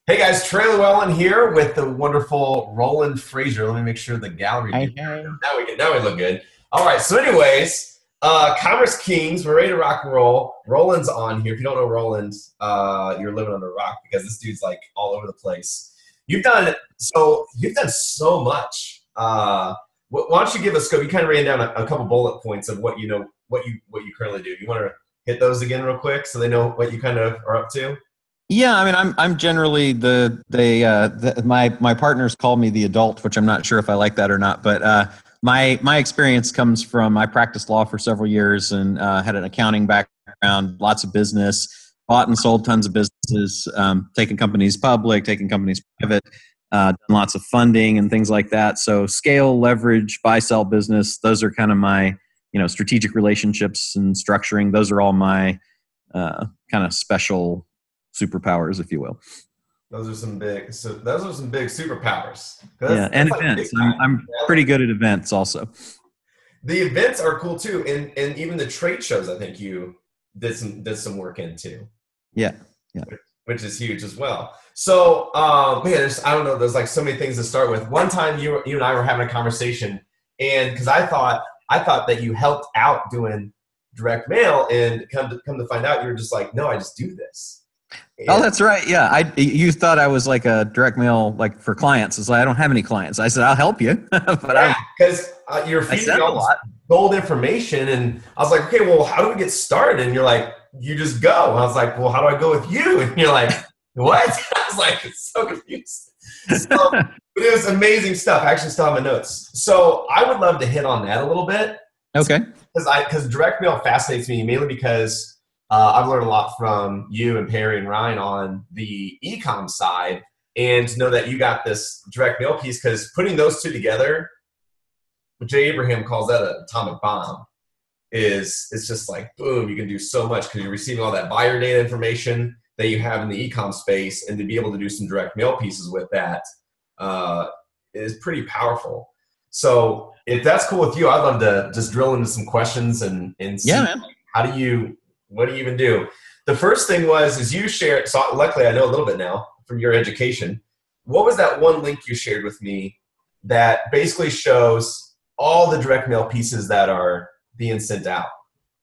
Hey guys, Trey Lewellen here with the wonderful Roland Frasier. Let me make sure the gallery. Hey, hey. Now we look good. All right. So, anyways, Kommerce Kings, we're ready to rock and roll. Roland's on here. If you don't know Roland, you're living under a rock because this dude's like all over the place. You've done so much. Why don't you give us? You kind of ran down a couple bullet points of what you know, what you currently do. You want to hit those again real quick so they know what you kind of are up to? Yeah, I mean, I'm generally my partners call me the adult, which I'm not sure if I like that or not. But my experience comes from I practiced law for several years and had an accounting background, lots of business, bought and sold tons of businesses, taken companies public, taken companies private, done lots of funding and things like that. So scale, leverage, buy, sell business. Those are kind of my strategic relationships and structuring. Those are all my kind of special superpowers, if you will. Those are some big superpowers. Yeah, and events. I'm pretty good at events also. The events are cool too, and even the trade shows. I think you did some work in too. Yeah. Which is huge as well. So, man, I don't know. There's like so many things to start with. One time, you and I were having a conversation, and because I thought that you helped out doing direct mail, and come to find out, you're just like, no, I just do this. Oh, that's right. Yeah, you thought I was like a direct mail, like for clients. It's like I don't have any clients. I said I'll help you, but because you're feeding me all this gold information, and I was like, okay, well, how do we get started? And you're like, you just go. And I was like, well, how do I go with you? And you're like, what? I was like, so confused. So, but it was amazing stuff. I actually still have my notes. So I would love to hit on that a little bit. Okay. Because direct mail fascinates me mainly because I've learned a lot from you and Perry and Ryan on the e-com side, and to know that you got this direct mail piece, because putting those two together, Jay Abraham calls that an atomic bomb. It's just like, boom, you can do so much because you're receiving all that buyer data information that you have in the e-com space, and to be able to do some direct mail pieces with that is pretty powerful. So if that's cool with you, I'd love to just drill into some questions and see, what do you even do? The first thing is you shared, so luckily I know a little bit now from your education. What was that one link you shared with me that basically shows all the direct mail pieces that are being sent out?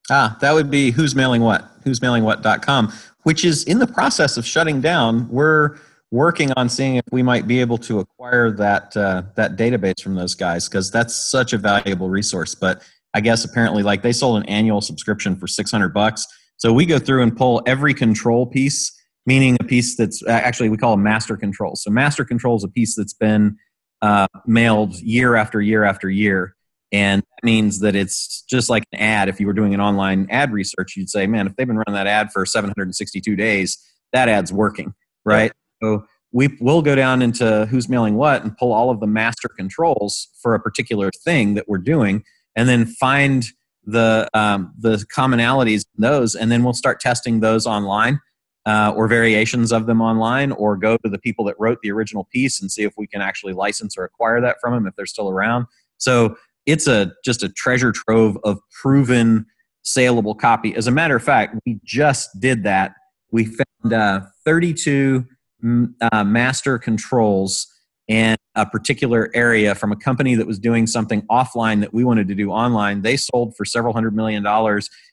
That would be whosmailingwhat.com, which is in the process of shutting down. We're working on seeing if we might be able to acquire that database from those guys, because that's such a valuable resource. But I guess apparently, like, they sold an annual subscription for $600. So we go through and pull every control piece, meaning a piece that's actually, we call them master controls. So master control is a piece that's been mailed year after year after year. And that means that it's just like an ad. If you were doing an online ad research, you'd say, man, if they've been running that ad for 762 days, that ad's working, right? Yeah. So we'll go down into Who's Mailing What and pull all of the master controls for a particular thing that we're doing, and then find the commonalities in those, and then we'll start testing those online or variations of them online, or go to the people that wrote the original piece and see if we can actually license or acquire that from them if they're still around. So it's just a treasure trove of proven saleable copy. As a matter of fact, we just did that. We found 32 master controls in a particular area from a company that was doing something offline that we wanted to do online. They sold for several $100 million.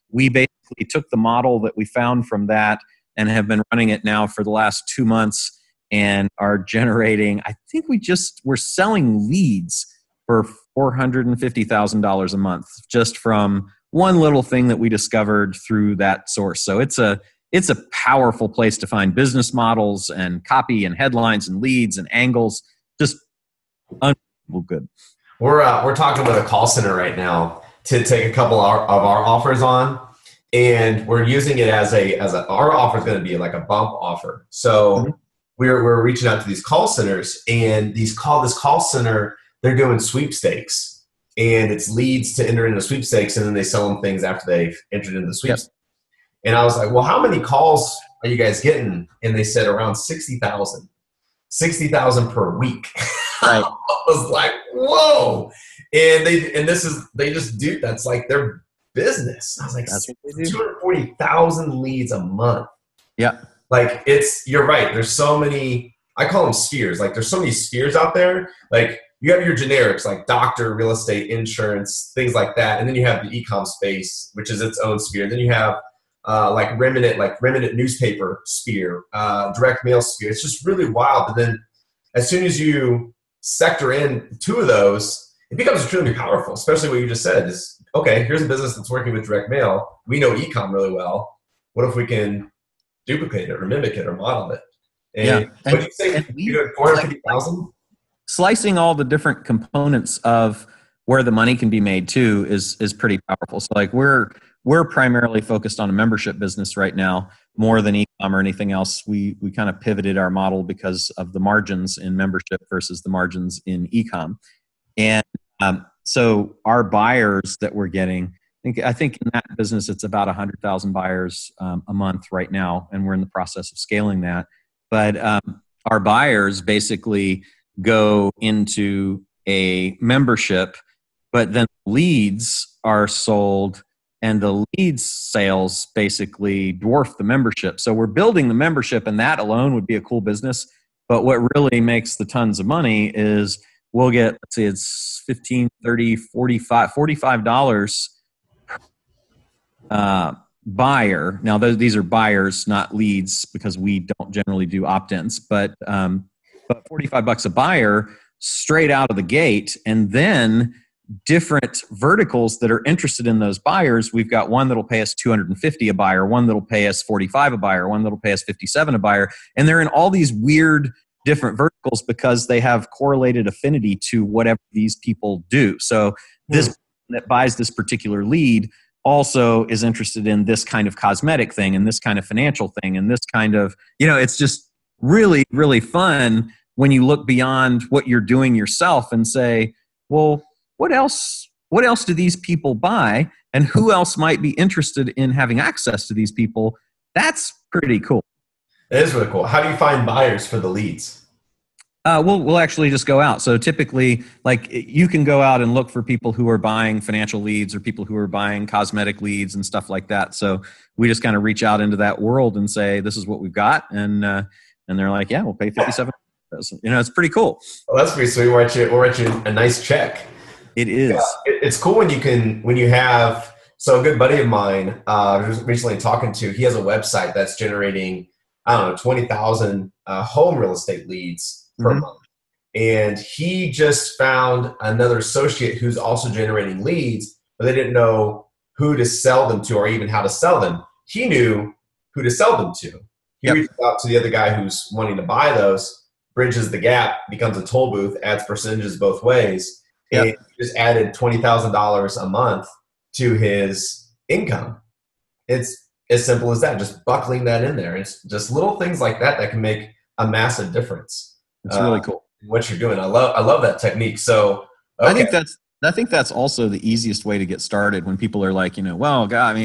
We basically took the model that we found from that and have been running it now for the last 2 months, and are generating, I think we're selling leads for $450,000 a month just from one little thing that we discovered through that source. So it's a powerful place to find business models and copy and headlines and leads and angles. Just unbelievable good. We're talking with a call center right now to take a couple of our offers on, and we're using it as our offer is going to be like a bump offer. So we're reaching out to these call centers, and this call center, they're doing sweepstakes, and it's leads to enter into sweepstakes, and then they sell them things after they've entered into the sweepstakes. Yep. And I was like, well, how many calls are you guys getting? And they said around 60,000 per week. Right. I was like, whoa. And they just do, that's like their business. I was like, 240,000 leads a month. Yeah. Like you're right. There's so many I call them spheres. Like there's so many spheres out there. Like you have your generics like doctor, real estate, insurance, things like that. And then you have the e-com space, which is its own sphere. Then you have like remnant newspaper sphere, direct mail sphere. It's just really wild. But then as soon as you sector in two of those, it becomes extremely powerful, especially what you just said is, okay, here's a business that's working with direct mail. We know e-com really well. What if we can duplicate it or mimic it or model it? And what do you say? You're doing 450,000? Slicing all the different components of where the money can be made too is pretty powerful. So like we're primarily focused on a membership business right now more than e-com or anything else. We kind of pivoted our model because of the margins in membership versus the margins in e-com. And so our buyers that we're getting, I think in that business, it's about 100,000 buyers a month right now. And we're in the process of scaling that. But our buyers basically go into a membership, but then leads are sold and the leads sales basically dwarf the membership. So we're building the membership and that alone would be a cool business. But what really makes the tons of money is we'll get, let's say it's $15, $30, $45 buyer. Now these are buyers, not leads, because we don't generally do opt-ins, but $45 a buyer straight out of the gate. And then different verticals that are interested in those buyers. We've got one that'll pay us $250 a buyer, one that'll pay us $45 a buyer, one that'll pay us $57 a buyer. And they're in all these weird different verticals because they have correlated affinity to whatever these people do. So this person that buys this particular lead also is interested in this kind of cosmetic thing and this kind of financial thing and this kind of, it's just really, really fun when you look beyond what you're doing yourself and say, well, what else do these people buy and who else might be interested in having access to these people? That's pretty cool. It is really cool. How do you find buyers for the leads? We'll actually just go out. So typically, like you can go out and look for people who are buying financial leads or people who are buying cosmetic leads and stuff like that. So we just kind of reach out into that world and say, this is what we've got. And they're like, yeah, we'll pay $57. It's pretty cool. Well, that's pretty sweet. We'll write you a nice check. It is. Yeah, it's cool when you have, so a good buddy of mine, who's recently talking to, he has a website that's generating, 20,000 home real estate leads per month. And he just found another associate who's also generating leads, but they didn't know who to sell them to or even how to sell them. He knew who to sell them to. He reached out to the other guy who's wanting to buy those, bridges the gap, becomes a toll booth, adds percentages both ways, and he just added $20,000 a month to his income. It's as simple as that, just buckling that in there. It's just little things like that that can make a massive difference. It's really cool. What you're doing. I love that technique. So okay. I think that's also the easiest way to get started when people are like, well, God,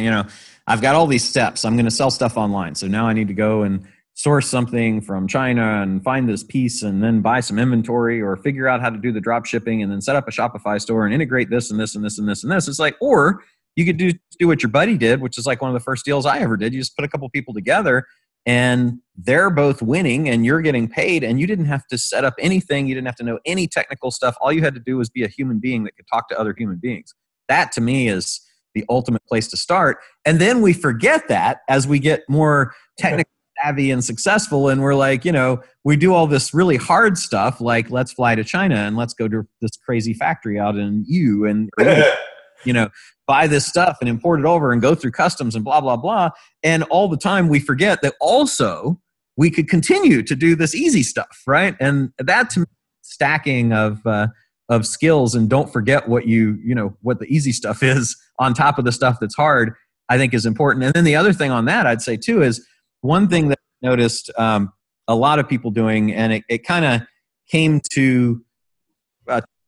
I've got all these steps. I'm going to sell stuff online. So now I need to go and source something from China and find this piece and then buy some inventory or figure out how to do the drop shipping and then set up a Shopify store and integrate this and this and this and this and this. It's like, or you could do what your buddy did, which is like one of the first deals I ever did. You just put a couple people together and they're both winning and you're getting paid and you didn't have to set up anything. You didn't have to know any technical stuff. All you had to do was be a human being that could talk to other human beings. That to me is the ultimate place to start. And then we forget that as we get more technically savvy and successful. And we're like, we do all this really hard stuff. Like let's fly to China and let's go to this crazy factory out in buy this stuff and import it over and go through customs and blah, blah, blah. And all the time we forget that also we could continue to do this easy stuff, right? And that to me, stacking of skills and don't forget what what the easy stuff is on top of the stuff that's hard, I think is important. And then the other thing on that I'd say too is one thing that I noticed a lot of people doing, and it kind of came to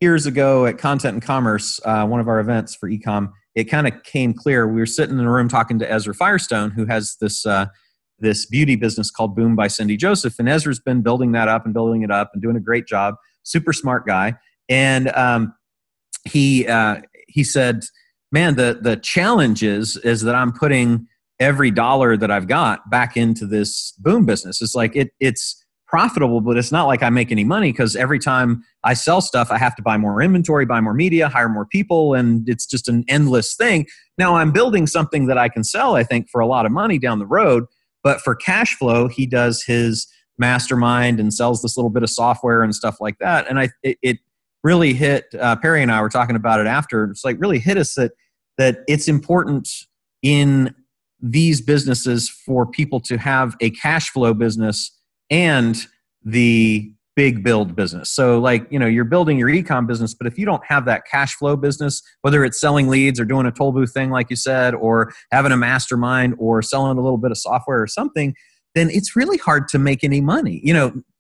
years ago at Content and Commerce, one of our events for ecom, it kind of came clear. We were sitting in a room talking to Ezra Firestone, who has this beauty business called Boom by Cindy Joseph. And Ezra's been building that up and building it up and doing a great job. Super smart guy. And he said, man, the challenge is that I'm putting every dollar that I've got back into this Boom business. It's like it's profitable, but it's not like I make any money because every time I sell stuff, I have to buy more inventory, buy more media, hire more people, and it's just an endless thing. Now I'm building something that I can sell, I think, for a lot of money down the road, but for cash flow, he does his mastermind and sells this little bit of software and stuff like that. And it really hit, Perry and I were talking about it after, it's like really hit us that it's important in these businesses for people to have a cash flow business and the big build business. So like, you're building your e-com business, but if you don't have that cash flow business, whether it's selling leads or doing a toll booth thing, like you said, or having a mastermind or selling a little bit of software or something, then it's really hard to make any money,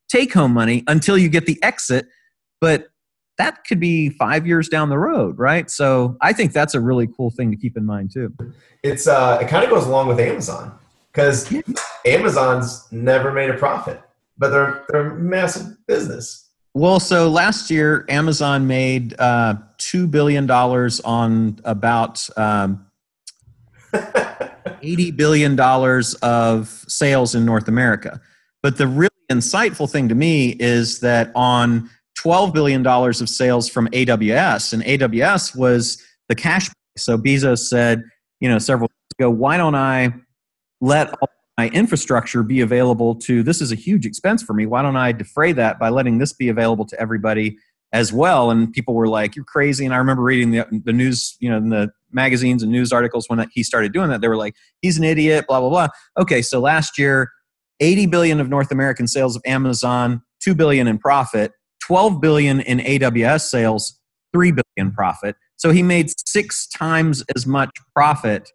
take home money until you get the exit. But that could be 5 years down the road, right? So I think that's a really cool thing to keep in mind too. It's it kind of goes along with Amazon, because Amazon's never made a profit, but they're a massive business. Well, so last year Amazon made $2 billion on about $80 billion of sales in North America. But the really insightful thing to me is that on $12 billion of sales from AWS, and AWS was the cash. So Bezos said, several years ago, why don't I let all my infrastructure be available to, this is a huge expense for me. Why don't I defray that by letting this be available to everybody as well? And people were like, you're crazy. And I remember reading the news, in the magazines and news articles when he started doing that, they were like, he's an idiot, blah, blah, blah. Okay. So last year, 80 billion of North American sales of Amazon, 2 billion in profit, 12 billion in AWS sales, 3 billion profit. So he made 6 times as much profit,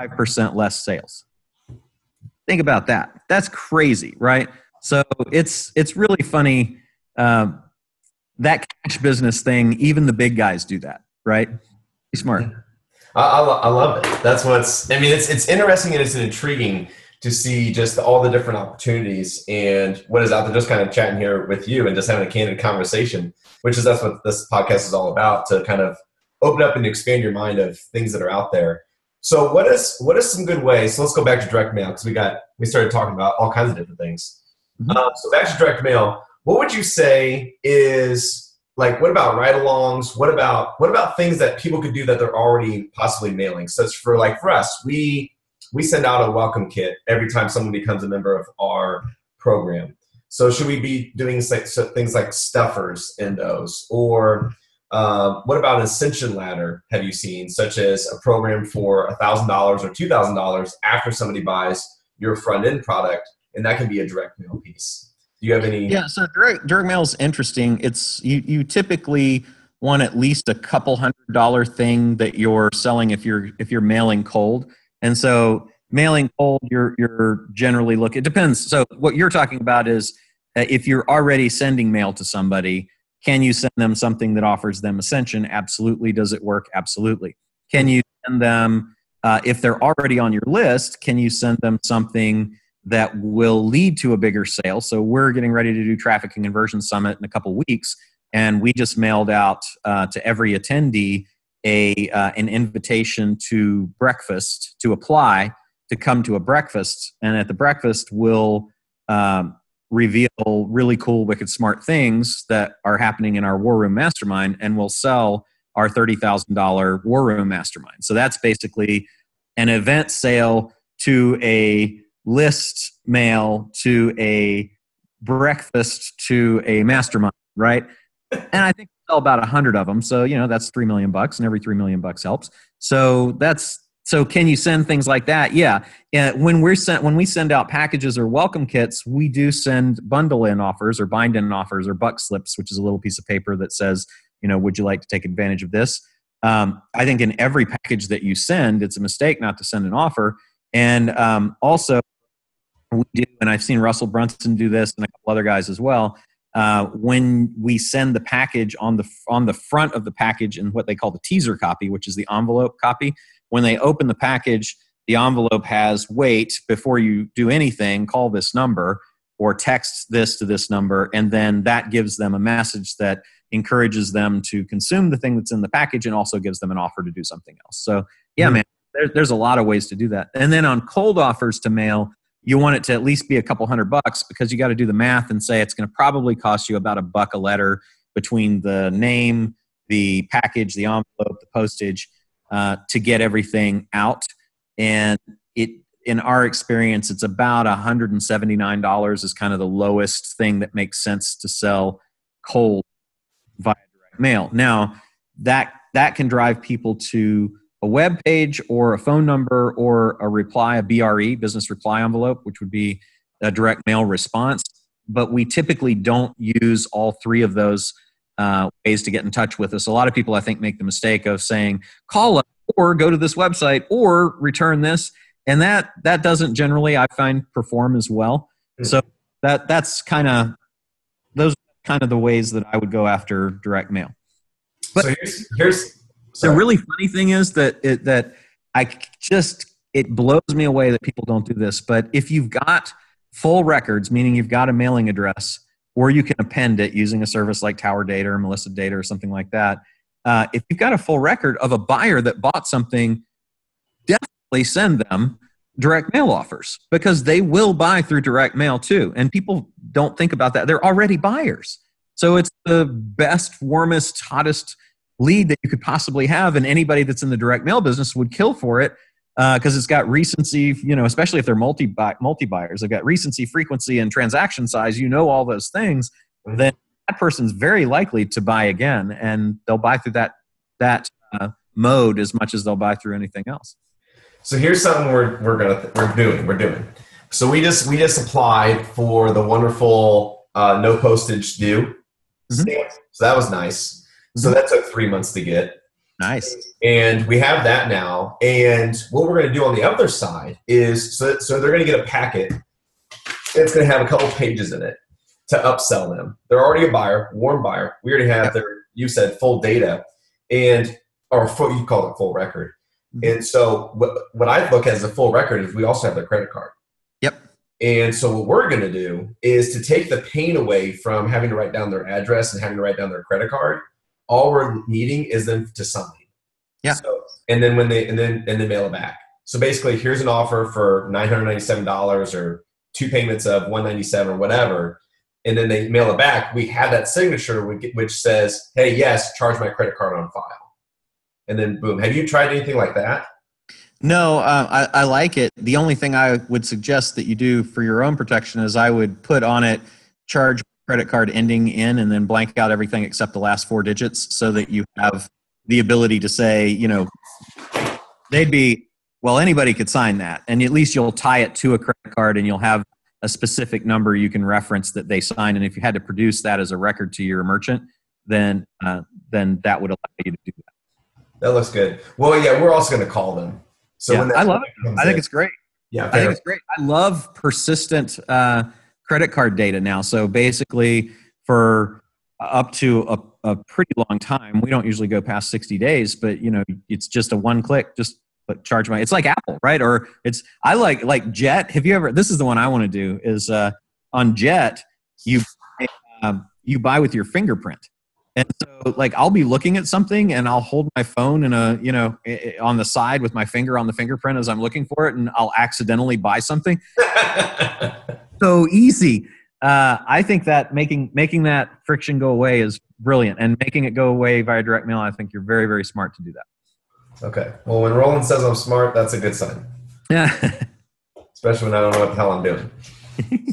85% less sales. Think about that. That's crazy, right? So it's really funny. That cash business thing, even the big guys do that, right? Be smart. I love it. That's it's interesting and it's intriguing to see just all the different opportunities and what is out there. Just kind of chatting here with you and just having a candid conversation, that's what this podcast is all about, to kind of open up and expand your mind of things that are out there. So what is some good ways? So let's go back to direct mail, because we started talking about all kinds of different things. Mm-hmm. So back to direct mail, what would you say is, like, what about ride-alongs? What about things that people could do that they're already possibly mailing? Such for us, we send out a welcome kit every time someone becomes a member of our program. So should we be doing things like stuffers in those? Or what about an ascension ladder have you seen, such as a program for $1,000 or $2,000 after somebody buys your front-end product, and that can be a direct mail piece? Do you have any? Yeah, so direct mail is interesting. It's you typically want at least a couple $100 thing that you're selling if you're mailing cold. And so mailing cold, you're generally it depends. So what you're talking about is if you're already sending mail to somebody, can you send them something that offers them ascension? Absolutely. Does it work? Absolutely. Can you send them, if they're already on your list, can you send them something that will lead to a bigger sale? So we're getting ready to do Traffic and Conversion Summit in a couple weeks, and we just mailed out to every attendee an invitation to breakfast, to apply to come to a breakfast. And at the breakfast, we'll reveal really cool, wicked smart things that are happening in our War Room Mastermind, and we'll sell our $30,000 War Room Mastermind. So that's basically an event sale to a list mail to a breakfast to a mastermind, right? And I think we sell about 100 of them. So, that's $3 million, and every $3 million helps. So can you send things like that? Yeah. When we send out packages or welcome kits, we do send bundle-in offers or bind-in offers or buck slips, which is a little piece of paper that says, would you like to take advantage of this? I think in every package that you send, it's a mistake not to send an offer. And also, we do, and I've seen Russell Brunson do this and a couple other guys as well. When we send the package on the front of the package in what they call the teaser copy, which is the envelope copy, when they open the package, the envelope has, wait, before you do anything, call this number or text this to this number, and then that gives them a message that encourages them to consume the thing that's in the package and also gives them an offer to do something else. So, yeah, man, there's a lot of ways to do that. And then on cold offers to mail, you want it to at least be a couple $100 because you got to do the math and say it's going to probably cost you about $1 a letter between the name, the package, the envelope, the postage, to get everything out. And in our experience, it's about $179 is kind of the lowest thing that makes sense to sell cold via direct mail. Now, that can drive people to a web page or a phone number or a reply, a BRE, business reply envelope, which would be a direct mail response. But we typically don't use all three of those ways to get in touch with us. A lot of people, I think, make the mistake of saying, call us or go to this website or return this. And that doesn't generally, I find, perform as well. So that's kind of, those are kind of the ways that I would go after direct mail. But so here's the really funny thing is that it blows me away that people don't do this. But if you've got full records, meaning you've got a mailing address, or you can append it using a service like Tower Data or Melissa Data or something like that. If you've got a full record of a buyer that bought something, definitely send them direct mail offers because they will buy through direct mail too. And people don't think about that. They're already buyers. So it's the best, warmest, hottest lead that you could possibly have. And anybody that's in the direct mail business would kill for it because it's got recency, especially if they're multi-buyers. They've got recency, frequency, and transaction size. All those things. Then that person's very likely to buy again, and they'll buy through that mode as much as they'll buy through anything else. So here's something we're doing. So we just applied for the wonderful no postage due stamp. So that was nice. So that took 3 months to get. Nice. And we have that now. And what we're going to do on the other side is, so they're going to get a packet. It's going to have a couple pages in it to upsell them. They're already a buyer, warm buyer. We already have you said full data, you call it full record. And so what I look at as a full record is we also have their credit card. Yep. And so what we're going to do is to take the pain away from having to write down their address and having to write down their credit card. All we're needing is them to sign. Yeah. So, and then mail it back. So basically, here's an offer for $997 or 2 payments of $197 or whatever. And then they mail it back. We have that signature which says, "Hey, yes, charge my credit card on file." And then boom. Have you tried anything like that? No, I like it. The only thing I would suggest that you do for your own protection is I would put on it, charge credit card ending in, and then blank out everything except the last 4 digits so that you have the ability to say, anybody could sign that. And at least you'll tie it to a credit card and you'll have a specific number you can reference that they sign. And if you had to produce that as a record to your merchant, then that would allow you to do that. That looks good. Well, yeah, we're also going to call them. So I love it. I think it's great. Yeah, I think it's great. I love persistent credit card data now. So basically, for up to a pretty long time, we don't usually go past 60 days, but it's just a one click, just charge my. It's like Apple, right? Or I like Jet. Have you ever? This is the one I want to do. Is on Jet, you buy with your fingerprint. And so, I'll be looking at something, and I'll hold my phone on the side with my finger on the fingerprint as I'm looking for it, and I'll accidentally buy something. So easy. I think that making that friction go away is brilliant, and making it go away via direct mail. I think you're very, very smart to do that. Okay. Well, when Roland says I'm smart, that's a good sign. Yeah. Especially when I don't know what the hell I'm doing.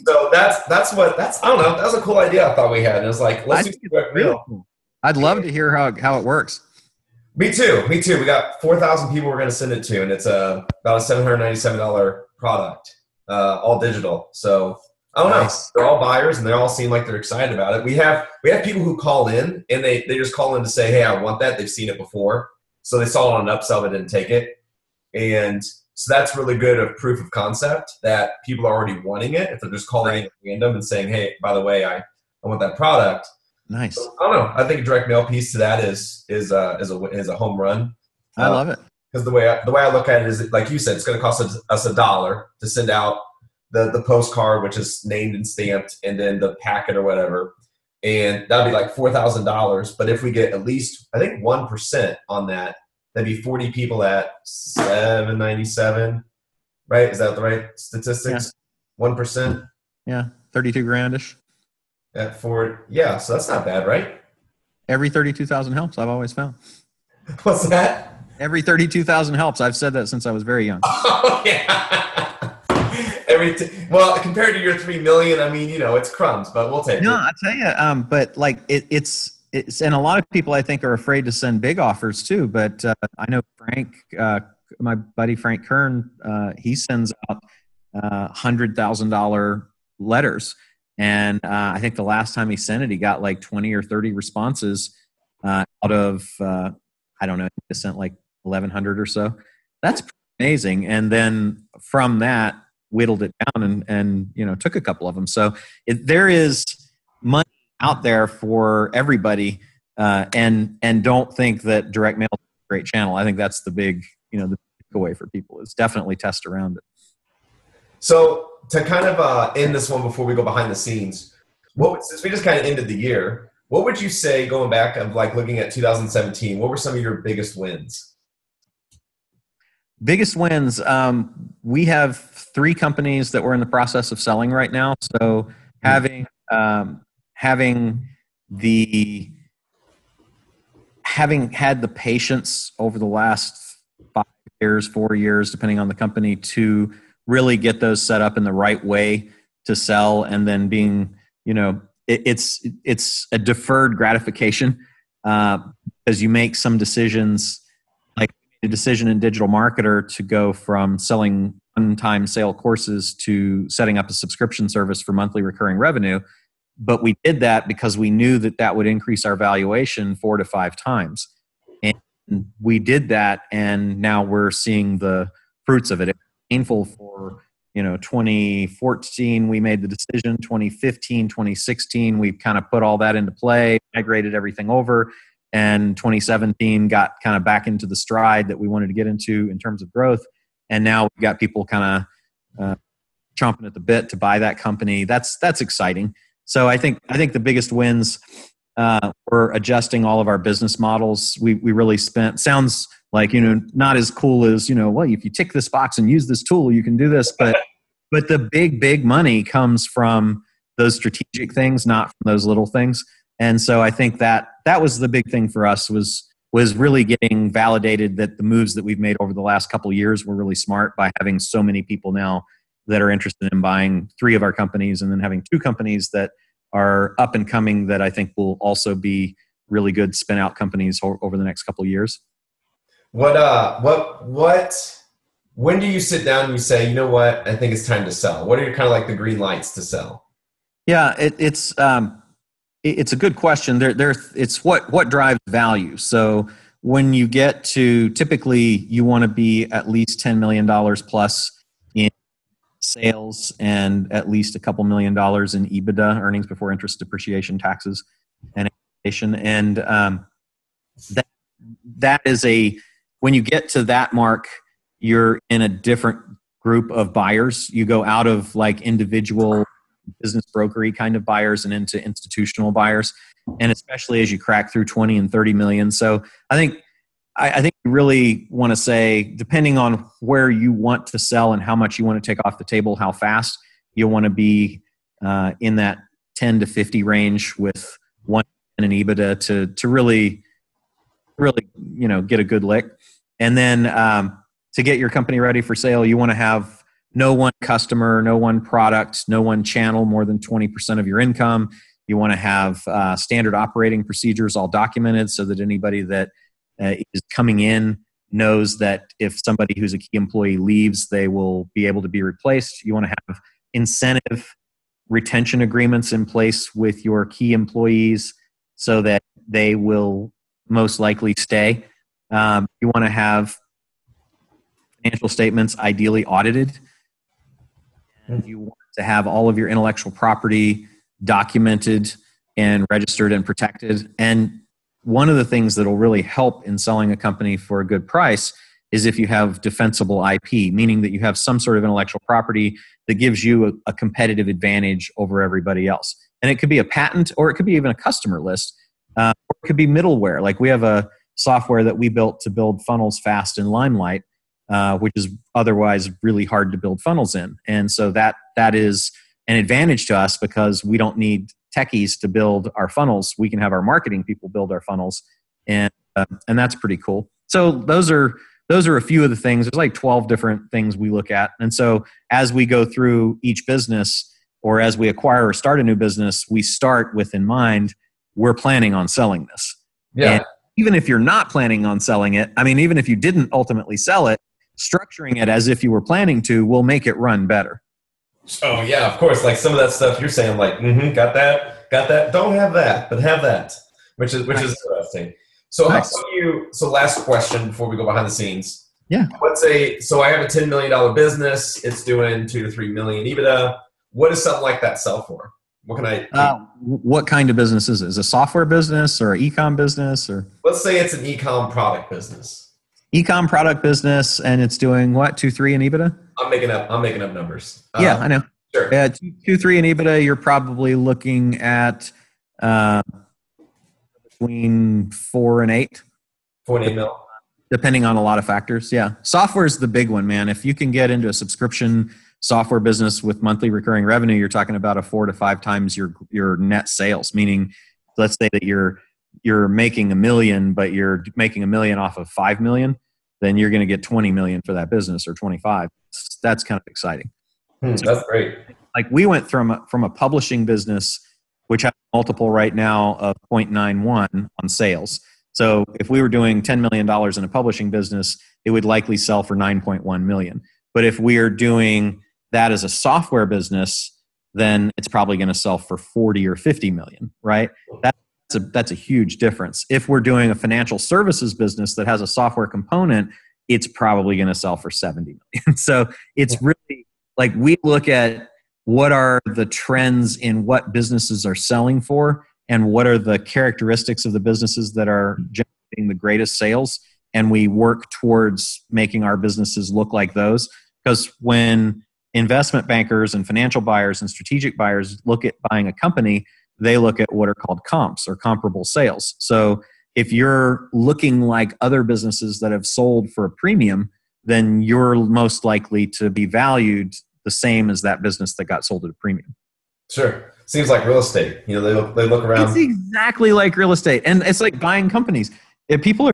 So that's I don't know. That was a cool idea I thought we had. And it was like, let's do direct mail. Cool. I'd love to hear how it works. Me too. We got 4,000 people we're going to send it to, and it's about a $797 product, all digital. So I don't know. They're all buyers, and they all seem like they're excited about it. We have people who call in, and they just call in to say, "Hey, I want that." They've seen it before, so they saw it on an upsell, but didn't take it, and so that's really good of proof of concept that people are already wanting it. If they're just calling in at random and saying, "Hey, by the way, I want that product." Nice. So, I don't know. I think a direct mail piece to that is a home run. I love it because the way I look at it is, like you said, it's going to cost us $1 to send out the postcard, which is named and stamped, and then the packet or whatever, and that'd be like $4,000. But if we get at least, I think 1% on that, that'd be 40 people at $797. Right? Is that the right statistics? 1%. Yeah, 32 grandish. Yeah, so that's not bad, right? Every 32,000 helps, I've always found. What's that? Every 32,000 helps. I've said that since I was very young. Oh, yeah. Well, compared to your 3 million, I mean, it's crumbs, but we'll take it. No, I tell you, but like it's, and a lot of people I think are afraid to send big offers too. But I know Frank, my buddy Frank Kern, he sends out $100,000 letters. And I think the last time he sent it, he got like 20 or 30 responses out of, I don't know, he sent like 1,100 or so. That's amazing. And then from that, whittled it down and took a couple of them. So there is money out there for everybody, and don't think that direct mail is a great channel. I think that's the big, the takeaway for people is definitely test around it. So to kind of end this one before we go behind the scenes, since we just kind of ended the year, what would you say going back of like looking at 2017? What were some of your biggest wins? Biggest wins. We have 3 companies that we're in the process of selling right now. So having had the patience over the last 5 years, 4 years, depending on the company, to really get those set up in the right way to sell, and then being, it's a deferred gratification because you make some decisions, like a decision in Digital Marketer to go from selling one-time sale courses to setting up a subscription service for monthly recurring revenue. But we did that because we knew that would increase our valuation 4 to 5 times. And we did that, and now we're seeing the fruits of it. It was painful for 2014, we made the decision. 2015, 2016, we kind of put all that into play, migrated everything over. And 2017 got kind of back into the stride that we wanted to get into in terms of growth. And now we've got people kind of chomping at the bit to buy that company. That's exciting. So I think the biggest wins were adjusting all of our business models. We really sounds like, not as cool as, well, if you tick this box and use this tool, you can do this. But the big money comes from those strategic things, not from those little things. And so I think that was the big thing for us was really getting validated that the moves that we've made over the last couple of years were really smart by having so many people now that are interested in buying 3 of our companies, and then having 2 companies that are up and coming that I think will also be really good spin out companies over the next couple of years. When do you sit down and you say, you know what, I think it's time to sell? What are your kind of like the green lights to sell? Yeah, it's a good question. It's what drives value. So when you get to, typically you want to be at least $10 million plus in sales and at least a couple $1 million in EBITDA, earnings before interest, depreciation, taxes, and inflation. And that is when you get to that mark, you're in a different group of buyers. You go out of like individual business brokery kind of buyers and into institutional buyers, and especially as you crack through 20 and 30 million. So I think you really want to say, depending on where you want to sell and how much you want to take off the table, how fast you want to be in that 10 to 50 range with one in an EBITDA to really get a good lick. And then to get your company ready for sale, you want to have no one customer, no one product, no one channel more than 20% of your income. You want to have standard operating procedures all documented so that anybody that is coming in knows that if somebody who's a key employee leaves, they will be able to be replaced. You want to have incentive retention agreements in place with your key employees so that they will most likely stay. You want to have financial statements ideally audited. And you want to have all of your intellectual property documented and registered and protected. And one of the things that will really help in selling a company for a good price is if you have defensible IP, meaning that you have some sort of intellectual property that gives you a competitive advantage over everybody else. And it could be a patent, or it could be even a customer list, or it could be middleware. Like we have a software that we built to build funnels fast in Limelight, which is otherwise really hard to build funnels in. And so that that is an advantage to us because we don't need techies to build our funnels. We can have our marketing people build our funnels, and that's pretty cool. So those are a few of the things. There's like 12 different things we look at. And so as we go through each business, or as we acquire or start a new business, we start with in mind, we're planning on selling this. Yeah. And even if you're not planning on selling it, I mean, even if you didn't ultimately sell it, structuring it as if you were planning to will make it run better. Oh yeah, of course. Like some of that stuff you're saying, like, got that. Don't have that, but have that, which is interesting. So nice. So last question before we go behind the scenes. Yeah. So I have a $10 million business. It's doing 2 to 3 million EBITDA. What does something like that sell for? What can I? What kind of business is it? Is it a software business or an e-com business, or? Let's say it's an e-com product business. E-com product business, and it's doing what? 2, 3 in EBITDA? I'm making up numbers. Yeah, I know. Sure. Yeah, 2, 3 in EBITDA. You're probably looking at between 4 and 8. 4.8 mil. Depending on a lot of factors. Yeah, software is the big one, man. If you can get into a subscription software business with monthly recurring revenue, you're talking about a 4 to 5 times your net sales. Meaning, let's say that you're making $1 million, but you're making $1 million off of $5 million, then you're going to get $20 million for that business, or 25. That's kind of exciting. So, that's great. Like we went from a publishing business, which has a multiple right now of 0.91 on sales. So if we were doing $10 million in a publishing business, it would likely sell for 9.1 million. But if we are doing that as a software business, then it's probably going to sell for 40 or 50 million, right? That's a huge difference. If we're doing a financial services business that has a software component, it's probably going to sell for 70 million. So it's really like we look at what are the trends in what businesses are selling for, and what are the characteristics of the businesses that are generating the greatest sales, and we work towards making our businesses look like those. Because when investment bankers and financial buyers and strategic buyers look at buying a company, they look at what are called comps, or comparable sales. So if you're looking like other businesses that have sold for a premium, then you're most likely to be valued the same as that business that got sold at a premium. Sure. Seems like real estate. You know, they look around. It's exactly like real estate. And it's like buying companies. If people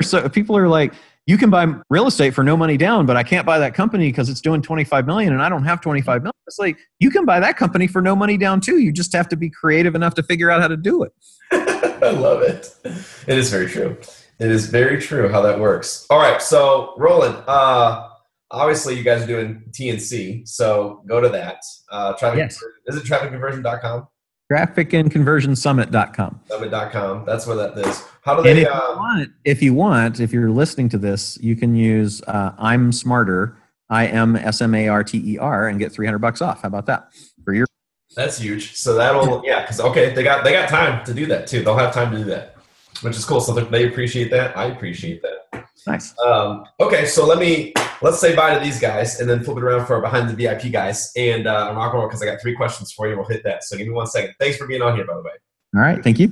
are like, you can buy real estate for no money down, but I can't buy that company because it's doing 25 million and I don't have 25 million. It's like, you can buy that company for no money down too. You just have to be creative enough to figure out how to do it. I love it. It is very true. It is very true how that works. All right. So Roland, obviously you guys are doing TNC. So go to that. Yes. Is it trafficconversion.com? Trafficandconversionsummit.com. Summit.com. That's where that is. How do they? If you're listening to this, you can use I'm Smarter, IMSMARTER, and get $300 off. How about that for your? That's huge. So that'll because they got time to do that too. They'll have time to do that, which is cool. So they appreciate that. I appreciate that. Nice. Okay, so let's say bye to these guys and then flip it around for our behind the VIP guys. And I'm rock and roll because I got 3 questions for you. We'll hit that. So give me 1 second. Thanks for being on here, by the way. All right. Thank you.